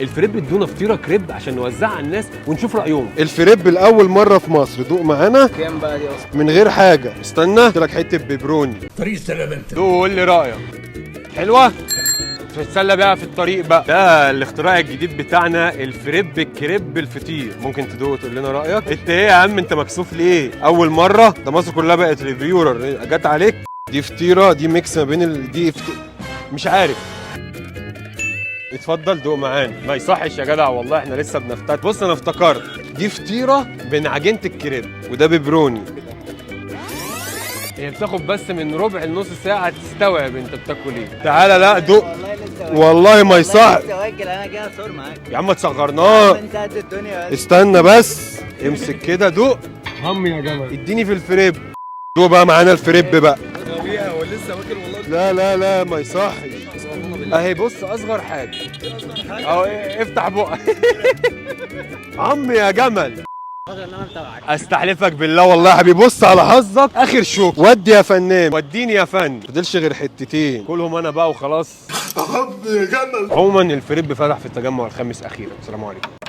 الفريب ادونا فطيره كريب عشان نوزعها على الناس ونشوف رايهم. الفريب لاول مره في مصر، دوق معانا. كام بقى دي اصلا؟ من غير حاجه، استنى قلت لك حته بيبروني. طريق السلام انت. دوق وقول لي رايك. حلوه؟ تتسلى بقى في الطريق بقى. ده الاختراع الجديد بتاعنا، الفريب الكريب الفطير. ممكن تدوق وتقول لنا رايك. انت ايه يا عم، انت مكسوف ليه؟ اول مره ده مصر كلها بقت ريفيورر، جت عليك. دي فطيره، دي ميكس ما بين مش عارف. اتفضل دوق معانا. ما يصحش يا جدع والله، احنا لسه بنفتت. بص انا افتكرت دي فطيره بين عجينه الكريب وده بيبروني. هي بتاخد بس من ربع لنص ساعه تستوعب انت بتاكل ايه. تعالى لا دوق والله لسه والله ما يصح لسه واكل، انا جاي اصور معاك يا عم، تصغرناه. انت قد الدنيا بس. استنى بس، امسك كده دوق. هم يا جماعه اديني في الفريب. دوق بقى معانا الفريب بقى. هو لسه واكل والله. لا لا لا ما يصحش. اهي بص اصغر حاجه اهو، افتح بقك. عم يا جمل، استحلفك بالله والله يا حبيبي. بص على حظك، اخر شوك. ودي يا فنان، وديني يا فن. فضلش غير حتتين كلهم انا بقى وخلاص. عم يا جمل. عموما الفريب فتح في التجمع الخامس اخيرا. السلام عليكم.